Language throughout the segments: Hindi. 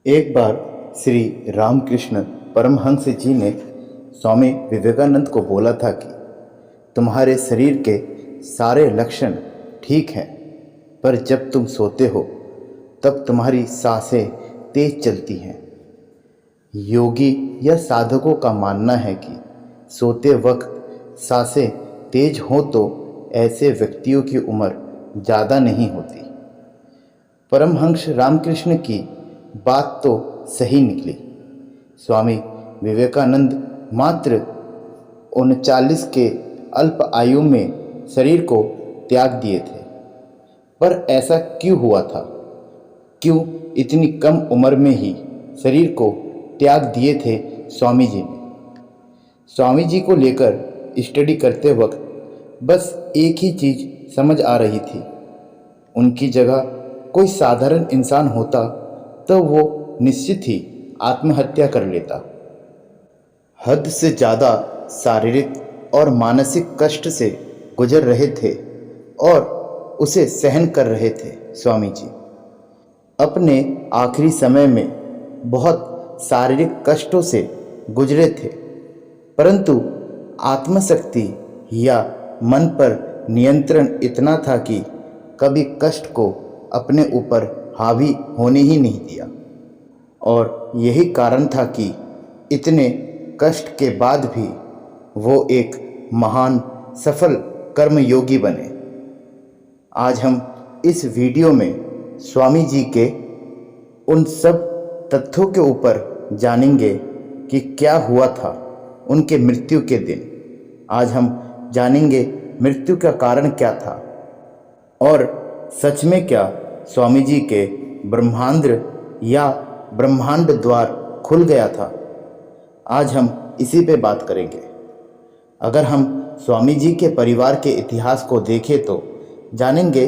एक बार श्री रामकृष्ण परमहंस जी ने स्वामी विवेकानंद को बोला था कि तुम्हारे शरीर के सारे लक्षण ठीक हैं, पर जब तुम सोते हो तब तुम्हारी सांसें तेज चलती हैं। योगी या साधकों का मानना है कि सोते वक्त सांसें तेज हों तो ऐसे व्यक्तियों की उम्र ज़्यादा नहीं होती। परमहंस रामकृष्ण की बात तो सही निकली। स्वामी विवेकानंद मात्र 39 के अल्प आयु में शरीर को त्याग दिए थे, पर ऐसा क्यों हुआ था? क्यों इतनी कम उम्र में ही शरीर को त्याग दिए थे स्वामी जी ने? स्वामी जी को लेकर स्टडी करते वक्त बस एक ही चीज़ समझ आ रही थी। उनकी जगह कोई साधारण इंसान होता तो वो निश्चित ही आत्महत्या कर लेता। हद से ज़्यादा शारीरिक और मानसिक कष्ट से गुजर रहे थे और उसे सहन कर रहे थे स्वामी जी। अपने आखिरी समय में बहुत शारीरिक कष्टों से गुजरे थे, परंतु आत्मशक्ति या मन पर नियंत्रण इतना था कि कभी कष्ट को अपने ऊपर हावी होने ही नहीं दिया। और यही कारण था कि इतने कष्ट के बाद भी वो एक महान सफल कर्मयोगी बने। आज हम इस वीडियो में स्वामी जी के उन सब तथ्यों के ऊपर जानेंगे कि क्या हुआ था उनके मृत्यु के दिन। आज हम जानेंगे मृत्यु का कारण क्या था और सच में क्या स्वामी जी के ब्रह्मांड या ब्रह्मांड द्वार खुल गया था। आज हम इसी पे बात करेंगे। अगर हम स्वामी जी के परिवार के इतिहास को देखें तो जानेंगे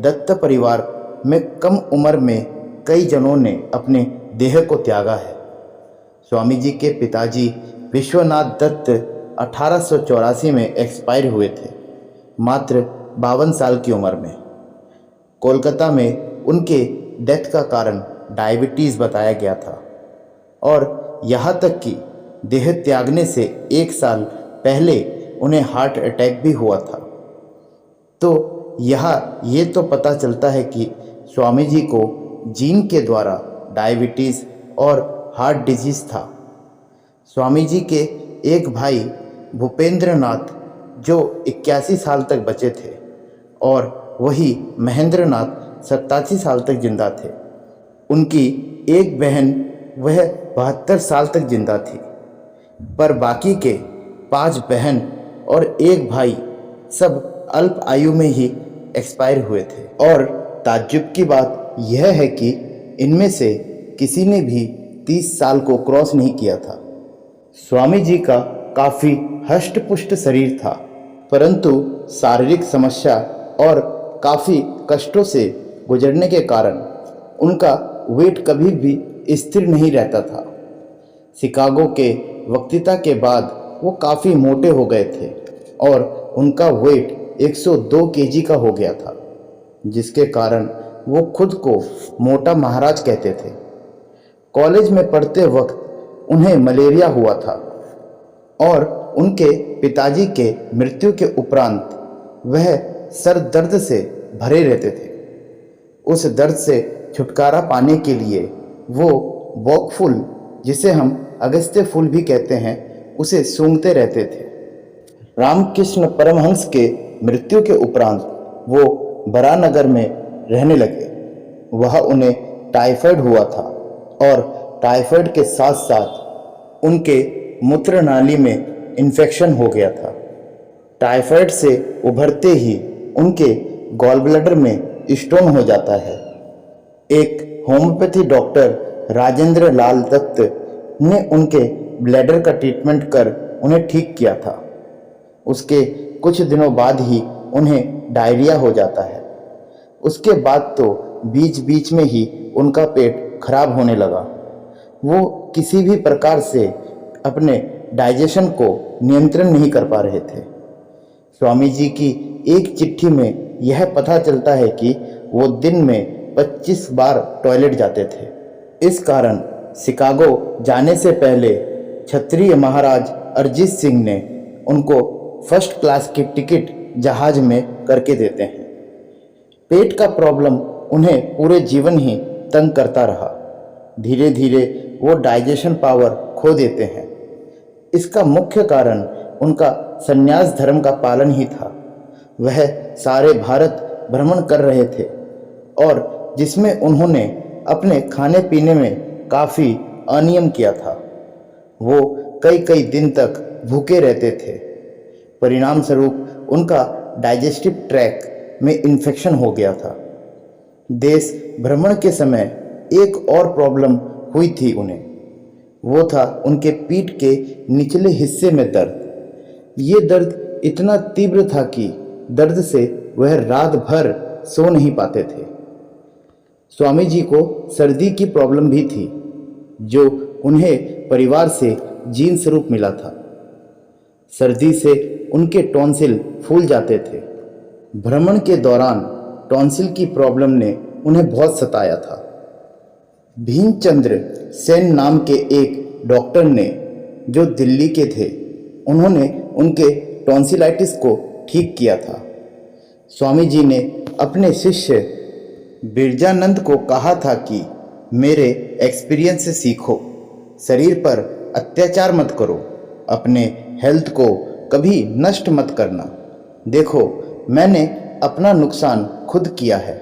दत्त परिवार में कम उम्र में कई जनों ने अपने देह को त्यागा है। स्वामी जी के पिताजी विश्वनाथ दत्त 1884 में एक्सपायर हुए थे, मात्र 52 साल की उम्र में। कोलकाता में उनके डेथ का कारण डायबिटीज़ बताया गया था और यहाँ तक कि देह त्यागने से 1 साल पहले उन्हें हार्ट अटैक भी हुआ था। तो यहाँ ये तो पता चलता है कि स्वामी जी को जीन के द्वारा डायबिटीज़ और हार्ट डिजीज़ था। स्वामी जी के एक भाई भूपेंद्र नाथ जो 81 साल तक बचे थे और वही महेंद्र नाथ 87 साल तक जिंदा थे। उनकी एक बहन वह 72 साल तक जिंदा थी, पर बाकी के 5 बहन और एक भाई सब अल्प आयु में ही एक्सपायर हुए थे। और ताज्जुब की बात यह है कि इनमें से किसी ने भी 30 साल को क्रॉस नहीं किया था। स्वामी जी का काफ़ी हष्ट-पुष्ट शरीर था, परंतु शारीरिक समस्या और काफ़ी कष्टों से गुजरने के कारण उनका वेट कभी भी स्थिर नहीं रहता था। शिकागो के वक्तृता के बाद वो काफ़ी मोटे हो गए थे और उनका वेट 102 केजी का हो गया था, जिसके कारण वो खुद को मोटा महाराज कहते थे। कॉलेज में पढ़ते वक्त उन्हें मलेरिया हुआ था और उनके पिताजी के मृत्यु के उपरांत वह सर दर्द से भरे रहते थे। उस दर्द से छुटकारा पाने के लिए वो बॉक फूल, जिसे हम अगस्त्य फूल भी कहते हैं, उसे सूंघते रहते थे। रामकृष्ण परमहंस के मृत्यु के उपरांत वो बरानगर में रहने लगे। वह उन्हें टाइफाइड हुआ था और टाइफाइड के साथ साथ उनके मूत्र नाली में इन्फेक्शन हो गया था। टाइफाइड से उभरते ही उनके गॉल ब्लैडर में स्टोन हो जाता है। एक होम्योपैथी डॉक्टर राजेंद्र लाल दत्त ने उनके ब्लैडर का ट्रीटमेंट कर उन्हें ठीक किया था। उसके कुछ दिनों बाद ही उन्हें डायरिया हो जाता है। उसके बाद तो बीच बीच में ही उनका पेट खराब होने लगा। वो किसी भी प्रकार से अपने डाइजेशन को नियंत्रण नहीं कर पा रहे थे। स्वामी जी की एक चिट्ठी में यह पता चलता है कि वो दिन में 25 बार टॉयलेट जाते थे इस कारण शिकागो जाने से पहले क्षत्रिय महाराज अरिजीत सिंह ने उनको फर्स्ट क्लास की टिकट जहाज में करके देते हैं। पेट का प्रॉब्लम उन्हें पूरे जीवन ही तंग करता रहा। धीरे धीरे वो डाइजेशन पावर खो देते हैं। इसका मुख्य कारण उनका संन्यास धर्म का पालन ही था। वह सारे भारत भ्रमण कर रहे थे और जिसमें उन्होंने अपने खाने पीने में काफ़ी अनियम किया था। वो कई कई दिन तक भूखे रहते थे। परिणाम स्वरूप उनका डाइजेस्टिव ट्रैक में इन्फेक्शन हो गया था। देश भ्रमण के समय एक और प्रॉब्लम हुई थी उन्हें। वो था उनके पीठ के निचले हिस्से में दर्द। ये दर्द इतना तीव्र था कि दर्द से वह रात भर सो नहीं पाते थे। स्वामी जी को सर्दी की प्रॉब्लम भी थी, जो उन्हें परिवार से जीन स्वरूप मिला था। सर्दी से उनके टॉन्सिल फूल जाते थे। भ्रमण के दौरान टॉन्सिल की प्रॉब्लम ने उन्हें बहुत सताया था। भीमचंद्र सेन नाम के एक डॉक्टर ने, जो दिल्ली के थे, उन्होंने उनके टॉन्सिलाइटिस को ठीक किया था। स्वामी जी ने अपने शिष्य बिरजानंद को कहा था कि मेरे एक्सपीरियंस से सीखो, शरीर पर अत्याचार मत करो, अपने हेल्थ को कभी नष्ट मत करना। देखो, मैंने अपना नुकसान खुद किया है।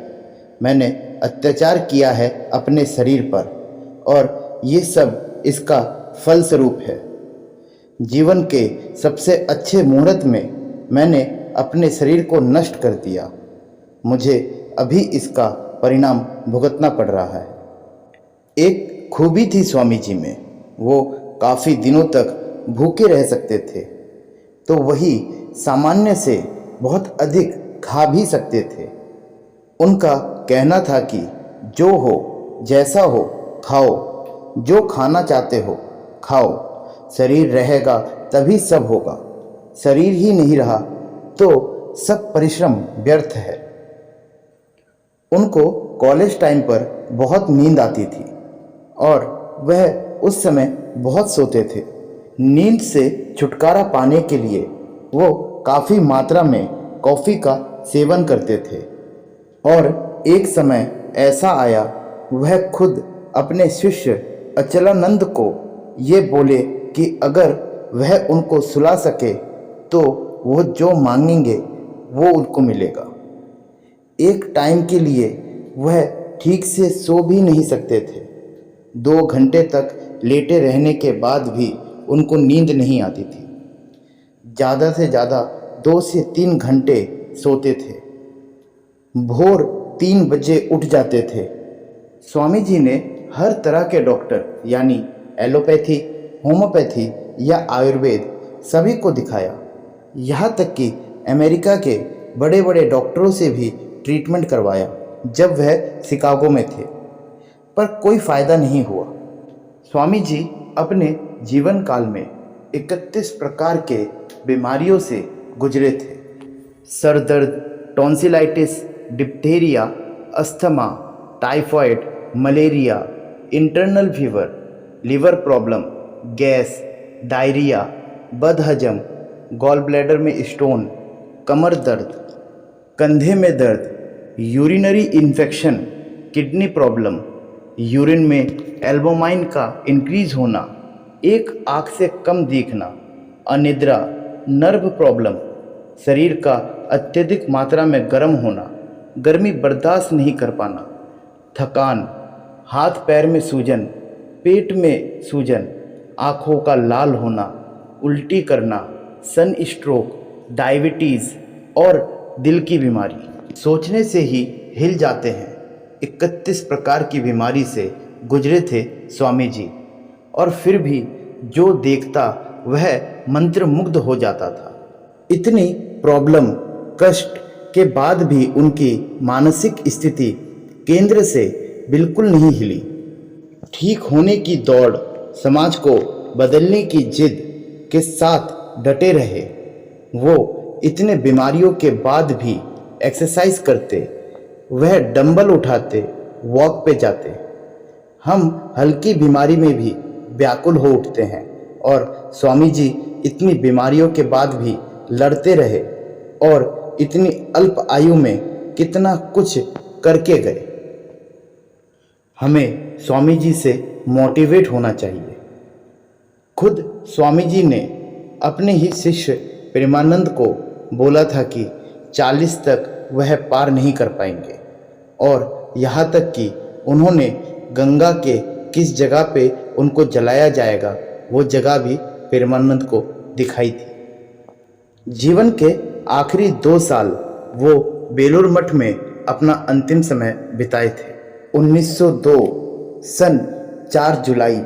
मैंने अत्याचार किया है अपने शरीर पर और ये सब इसका फलस्वरूप है। जीवन के सबसे अच्छे मुहूर्त में मैंने अपने शरीर को नष्ट कर दिया। मुझे अभी इसका परिणाम भुगतना पड़ रहा है। एक खूबी थी स्वामी जी में, वो काफ़ी दिनों तक भूखे रह सकते थे, तो वही सामान्य से बहुत अधिक खा भी सकते थे। उनका कहना था कि जो हो, जैसा हो, खाओ, जो खाना चाहते हो खाओ, शरीर रहेगा तभी सब होगा, शरीर ही नहीं रहा तो सब परिश्रम व्यर्थ है। उनको कॉलेज टाइम पर बहुत नींद आती थी और वह उस समय बहुत सोते थे। नींद से छुटकारा पाने के लिए वो काफ़ी मात्रा में कॉफ़ी का सेवन करते थे और एक समय ऐसा आया, वह खुद अपने शिष्य अचलानंद को ये बोले कि अगर वह उनको सुला सके तो वो जो मांगेंगे वो उनको मिलेगा। एक टाइम के लिए वह ठीक से सो भी नहीं सकते थे। 2 घंटे तक लेटे रहने के बाद भी उनको नींद नहीं आती थी। ज़्यादा से ज़्यादा 2 से 3 घंटे सोते थे। भोर 3 बजे उठ जाते थे। स्वामी जी ने हर तरह के डॉक्टर यानी एलोपैथी, होम्योपैथी या आयुर्वेद सभी को दिखाया। यहाँ तक कि अमेरिका के बड़े बड़े डॉक्टरों से भी ट्रीटमेंट करवाया जब वह शिकागो में थे, पर कोई फ़ायदा नहीं हुआ। स्वामी जी अपने जीवन काल में 31 प्रकार के बीमारियों से गुजरे थे। सर दर्द, tonsillitis, diphtheria, asthma, typhoid, malaria, internal fever, liver problem, gas, diarrhoea, बदहजम, गॉल ब्लैडर में स्टोन, कमर दर्द, कंधे में दर्द, urinary infection, kidney problem, urine में एल्बुमाइन का इंक्रीज होना, एक आँख से कम दिखना, अनिद्रा, नर्व प्रॉब्लम, शरीर का अत्यधिक मात्रा में गर्म होना, गर्मी बर्दाश्त नहीं कर पाना, थकान, हाथ पैर में सूजन, पेट में सूजन, आँखों का लाल होना, उल्टी करना, सन स्ट्रोक, डायबिटीज़ और दिल की बीमारी। सोचने से ही हिल जाते हैं। 31 प्रकार की बीमारी से गुजरे थे स्वामी जी, और फिर भी जो देखता वह मंत्रमुग्ध हो जाता था। इतनी प्रॉब्लम, कष्ट के बाद भी उनकी मानसिक स्थिति केंद्र से बिल्कुल नहीं हिली। ठीक होने की दौड़, समाज को बदलने की जिद के साथ डटे रहे। वो इतने बीमारियों के बाद भी एक्सरसाइज करते, वह डंबल उठाते, वॉक पे जाते। हम हल्की बीमारी में भी व्याकुल हो उठते हैं और स्वामी जी इतनी बीमारियों के बाद भी लड़ते रहे और इतनी अल्प आयु में कितना कुछ करके गए। हमें स्वामी जी से मोटिवेट होना चाहिए। खुद स्वामी जी ने अपने ही शिष्य प्रेमानंद को बोला था कि 40 तक वह पार नहीं कर पाएंगे और यहाँ तक कि उन्होंने गंगा के किस जगह पे उनको जलाया जाएगा वो जगह भी प्रेमानंद को दिखाई थी। जीवन के आखिरी 2 साल वो बेलूर मठ में अपना अंतिम समय बिताए थे। 1902 सन 4 जुलाई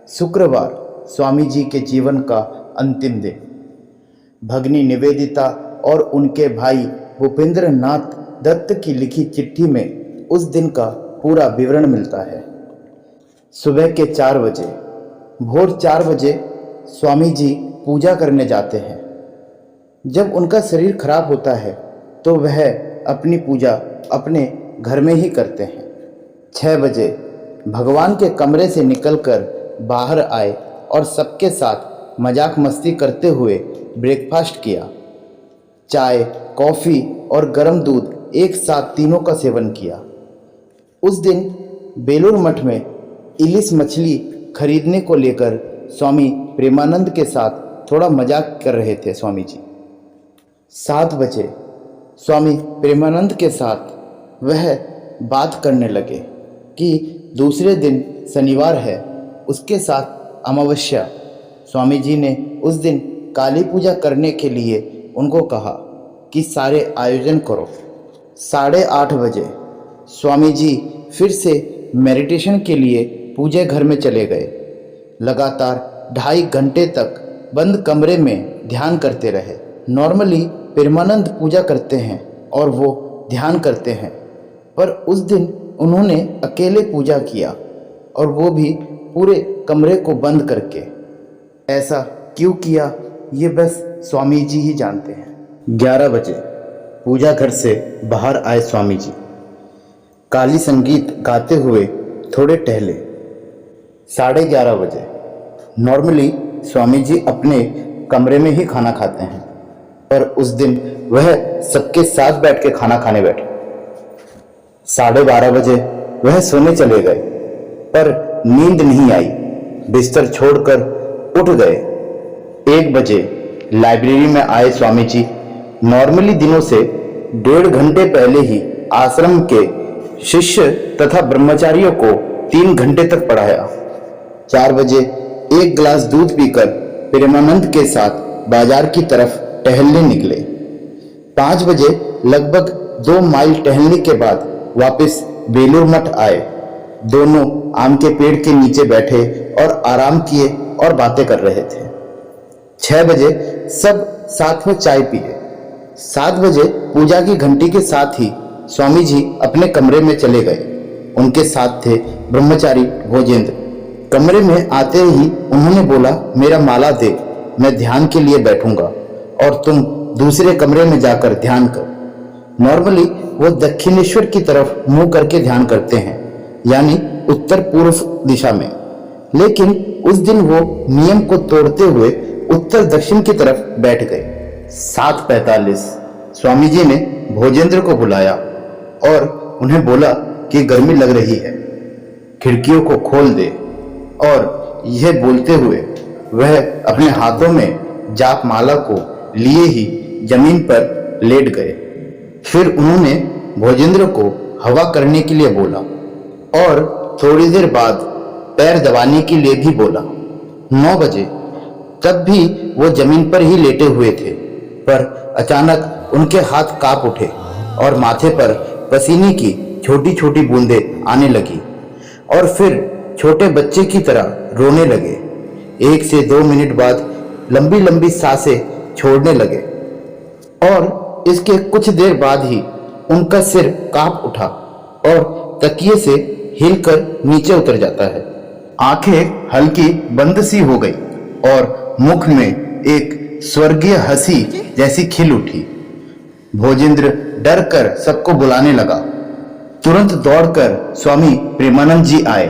शुक्रवार स्वामी जी के जीवन का अंतिम दिन। भगनी निवेदिता और उनके भाई भूपेंद्र नाथ दत्त की लिखी चिट्ठी में उस दिन का पूरा विवरण मिलता है। सुबह के 4 बजे, भोर 4 बजे स्वामी जी पूजा करने जाते हैं। जब उनका शरीर खराब होता है तो वह अपनी पूजा अपने घर में ही करते हैं। 6 बजे भगवान के कमरे से निकलकर बाहर आए और सबके साथ मजाक मस्ती करते हुए ब्रेकफास्ट किया। चाय, कॉफ़ी और गर्म दूध एक साथ तीनों का सेवन किया। उस दिन बेलूर मठ में इलिस मछली खरीदने को लेकर स्वामी प्रेमानंद के साथ थोड़ा मजाक कर रहे थे स्वामी जी। 7 बजे स्वामी प्रेमानंद के साथ वह बात करने लगे कि दूसरे दिन शनिवार है, उसके साथ अमावस्या। स्वामी जी ने उस दिन काली पूजा करने के लिए उनको कहा कि सारे आयोजन करो। 8:30 बजे स्वामी जी फिर से मेडिटेशन के लिए पूजा घर में चले गए। लगातार 2.5 घंटे तक बंद कमरे में ध्यान करते रहे। नॉर्मली प्रेमानंद पूजा करते हैं और वो ध्यान करते हैं, पर उस दिन उन्होंने अकेले पूजा किया और वो भी पूरे कमरे को बंद करके। ऐसा क्यों किया ये बस स्वामी जी ही जानते हैं। 11 बजे पूजा घर से बाहर आए स्वामी जी। काली संगीत गाते हुए थोड़े टहले। 11:30 बजे नॉर्मली स्वामी जी अपने कमरे में ही खाना खाते हैं, पर उस दिन वह सबके साथ बैठ के खाना खाने बैठे। 12:30 बजे वह सोने चले गए, पर नींद नहीं आई। बिस्तर छोड़कर उठ गए। 1 बजे लाइब्रेरी में आए स्वामी जी। नॉर्मली दिनों से 1.5 घंटे पहले ही आश्रम के शिष्य तथा ब्रह्मचारियों को 3 घंटे तक पढ़ाया। 4 बजे 1 गिलास दूध पीकर प्रेमानंद के साथ बाजार की तरफ टहलने निकले। 5 बजे लगभग 2 माइल टहलने के बाद वापस बेलूर मठ आए। दोनों आम के पेड़ के नीचे बैठे और आराम किए और बातें कर रहे थे। 6 बजे सब साथ में चाय पिए। 7 बजे पूजा की घंटी के साथ ही स्वामी जी अपने कमरे में चले गए। उनके साथ थे ब्रह्मचारी भोजेंद्र। कमरे में आते ही उन्होंने बोला, मेरा माला दे, मैं ध्यान के लिए बैठूंगा और तुम दूसरे कमरे में जाकर ध्यान कर। नॉर्मली वो दक्षिणेश्वर की तरफ मुंह करके ध्यान करते हैं, यानी उत्तर पूर्व दिशा में, लेकिन उस दिन वो नियम को तोड़ते हुए उत्तर दक्षिण की तरफ बैठ गए। 7:45 स्वामी जी ने भोजेंद्र को बुलाया और उन्हें बोला कि गर्मी लग रही है, खिड़कियों को खोल दे। और यह बोलते हुए वह अपने हाथों में जाप माला को लिए ही जमीन पर लेट गए। फिर उन्होंने भोजेंद्र को हवा करने के लिए बोला और थोड़ी देर बाद पैर दबाने के लिए भी बोला। 9 बजे तब भी वो जमीन पर ही लेटे हुए थे, पर अचानक उनके हाथ कांप उठे और माथे पर पसीने की छोटी छोटी बूंदें आने लगी और फिर छोटे बच्चे की तरह रोने लगे। 1 से 2 मिनट बाद लंबी लंबी सांसें छोड़ने लगे और इसके कुछ देर बाद ही उनका सिर कांप उठा और तकिए से हिलकर नीचे उतर जाता है। आंखें हल्की बंद सी हो गई और मुख में एक स्वर्गीय हंसी जैसी खिल उठी। भोजेंद्र डर कर सबको बुलाने लगा। तुरंत दौड़कर स्वामी प्रेमानंद जी आए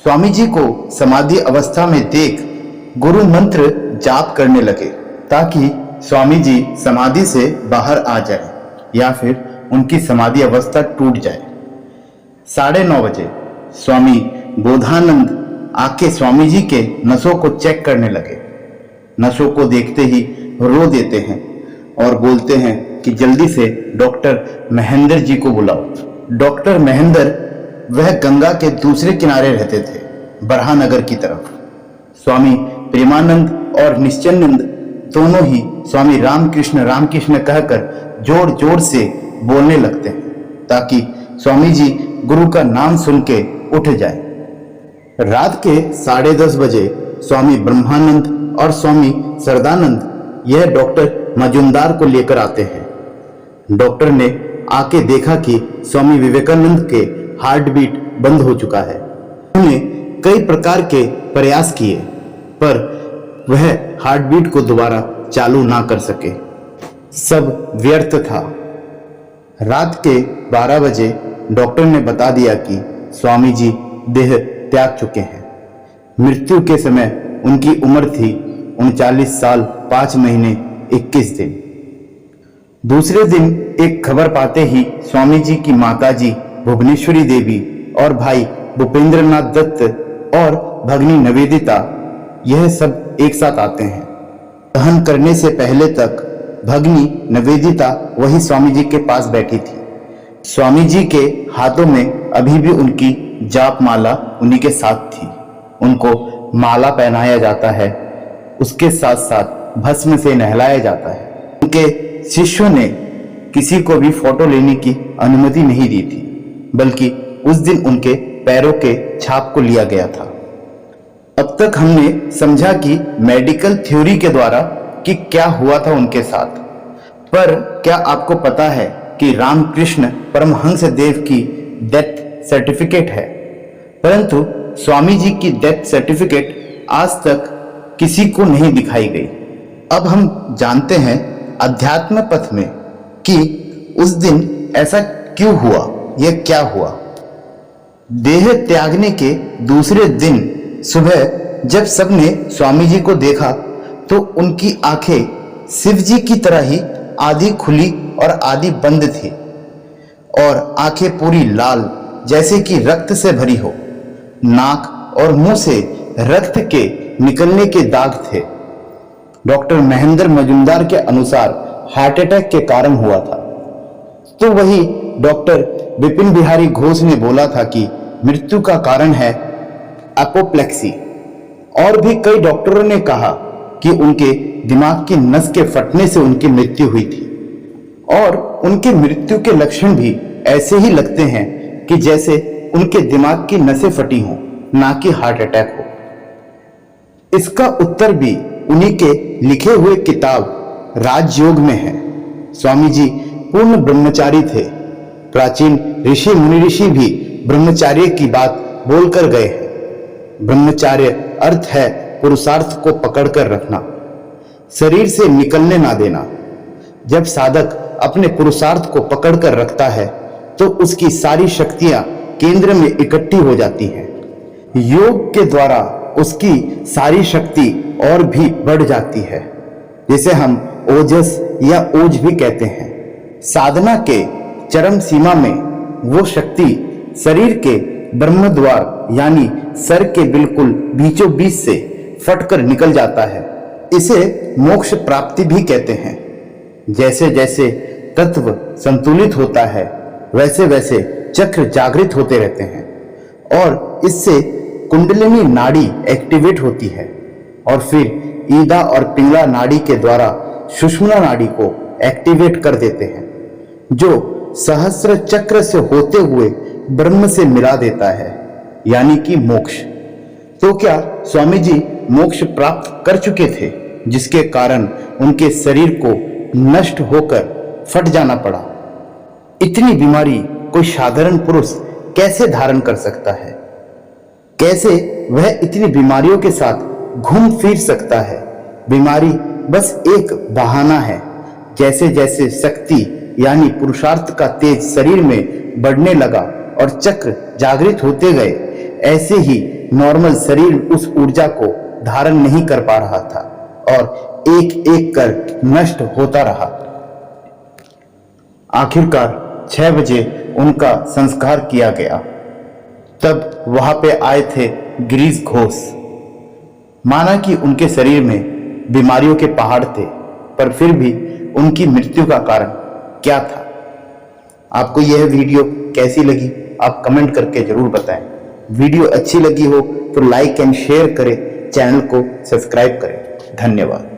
स्वामी जी को समाधि अवस्था में देख गुरु मंत्र जाप करने लगे ताकि स्वामी जी समाधि से बाहर आ जाए या फिर उनकी समाधि अवस्था टूट जाए। 9:30 बजे स्वामी बोधानंद आके स्वामी जी के नसों को चेक करने लगे। नसों को देखते ही रो देते हैं और बोलते हैं कि जल्दी से डॉक्टर महेंद्र जी को बुलाओ। डॉक्टर महेंद्र वह गंगा के दूसरे किनारे रहते थे, बरहानगर की तरफ। स्वामी प्रेमानंद और निश्चयानंद दोनों ही स्वामी रामकृष्ण कहकर जोर जोर से बोलने लगते हैं ताकि स्वामी जी गुरु का नाम सुन के उठ जाए। रात के 10:30 बजे स्वामी ब्रह्मानंद और स्वामी सरदानंद यह डॉक्टर मजुमदार को लेकर आते हैं। डॉक्टर ने आके देखा कि स्वामी विवेकानंद के हार्ट बीट बंद हो चुका है। उन्होंने कई प्रकार के प्रयास किए पर वह हार्ट बीट को दोबारा चालू ना कर सके, सब व्यर्थ था। रात के 12 बजे डॉक्टर ने बता दिया कि स्वामी जी देह त्याग चुके हैं। मृत्यु के समय उनकी उम्र थी 39 साल 5 महीने 21 दिन। दूसरे दिन एक खबर पाते ही स्वामी जी की माताजी भुवनेश्वरी देवी और भाई भूपेंद्रनाथ दत्त और भगनी निवेदिता यह सब एक साथ आते हैं। दहन करने से पहले तक भगनी निवेदिता वही स्वामी जी के पास बैठी थी। स्वामी जी के हाथों में अभी भी उनकी जाप माला उन्हीं के साथ थी। उनको माला पहनाया जाता है, उसके साथ साथ भस्म से नहलाया जाता है। उनके शिष्यों ने किसी को भी फोटो लेने की अनुमति नहीं दी थी, बल्कि उस दिन उनके पैरों के छाप को लिया गया था। अब तक हमने समझा कि मेडिकल थ्योरी के द्वारा कि क्या हुआ था उनके साथ, पर क्या आपको पता है कि रामकृष्ण परमहंस देव की डेथ सर्टिफिकेट है, परंतु स्वामी जी की डेथ सर्टिफिकेट आज तक किसी को नहीं दिखाई गई। अब हम जानते हैं अध्यात्म पथ में कि उस दिन ऐसा क्यों हुआ, यह क्या हुआ। देह त्यागने के दूसरे दिन सुबह जब सबने स्वामी जी को देखा तो उनकी आंखें शिव जी की तरह ही आधी खुली और आधी बंद थी और आंखें पूरी लाल जैसे कि रक्त से भरी हो। नाक और मुंह से रक्त के निकलने के दाग थे। डॉक्टर महेंद्र मजुमदार के अनुसार हार्ट अटैक के कारण हुआ था। तो वही डॉक्टर विपिन बिहारी घोष ने बोला था कि मृत्यु का कारण है एपोप्लेक्सी। और भी कई डॉक्टरों ने कहा कि उनके दिमाग की नस के फटने से उनकी मृत्यु हुई थी और उनके मृत्यु के लक्षण भी ऐसे ही लगते हैं कि जैसे उनके दिमाग की नसें फटी हों, ना कि हार्ट अटैक हो। इसका उत्तर भी उन्हीं के लिखे हुए किताब राजयोग में है। स्वामी जी पूर्ण ब्रह्मचारी थे। प्राचीन ऋषि मुनि ऋषि भी ब्रह्मचार्य की बात बोलकर गए हैं। ब्रह्मचार्य अर्थ है पुरुषार्थ को पकड़कर रखना, शरीर से निकलने ना देना। जब साधक अपने पुरुषार्थ को पकड़कर रखता है तो उसकी सारी शक्तियां केंद्र में इकट्ठी हो जाती हैं। योग के द्वारा उसकी सारी शक्ति और भी बढ़ जाती है, जिसे हम ओजस या ओज भी कहते हैं। साधना के चरम सीमा में वो शक्ति शरीर के ब्रह्म द्वार यानी सर के बिल्कुल बीचों बीच से फटकर निकल जाता है। इसे मोक्ष प्राप्ति भी कहते हैं। जैसे जैसे तत्व संतुलित होता है वैसे वैसे चक्र जागृत होते रहते हैं और इससे कुंडलिनी नाड़ी एक्टिवेट होती है और फिर ईदा और पिंगला नाड़ी के द्वारा सुषुम्ना नाड़ी को एक्टिवेट कर देते हैं, जो सहस्र चक्र से होते हुए ब्रह्म से मिला देता है, यानी कि मोक्ष। तो क्या स्वामी जी मोक्ष प्राप्त कर चुके थे, जिसके कारण उनके शरीर को नष्ट होकर फट जाना पड़ा? इतनी बीमारी कोई साधारण पुरुष कैसे धारण कर सकता है? कैसे वह इतनी बीमारियों के साथ घूम फिर सकता है? बीमारी बस एक बहाना है। जैसे जैसे शक्ति यानी पुरुषार्थ का तेज शरीर में बढ़ने लगा और चक्र जागृत होते गए, ऐसे ही नॉर्मल शरीर उस ऊर्जा को धारण नहीं कर पा रहा था और एक एक कर नष्ट होता रहा। आखिरकार 6 बजे उनका संस्कार किया गया। तब वहां पे आए थे गिरीश घोष। माना कि उनके शरीर में बीमारियों के पहाड़ थे, पर फिर भी उनकी मृत्यु का कारण क्या था? आपको यह वीडियो कैसी लगी आप कमेंट करके जरूर बताएं। वीडियो अच्छी लगी हो तो लाइक एंड शेयर करें, चैनल को सब्सक्राइब करें। धन्यवाद।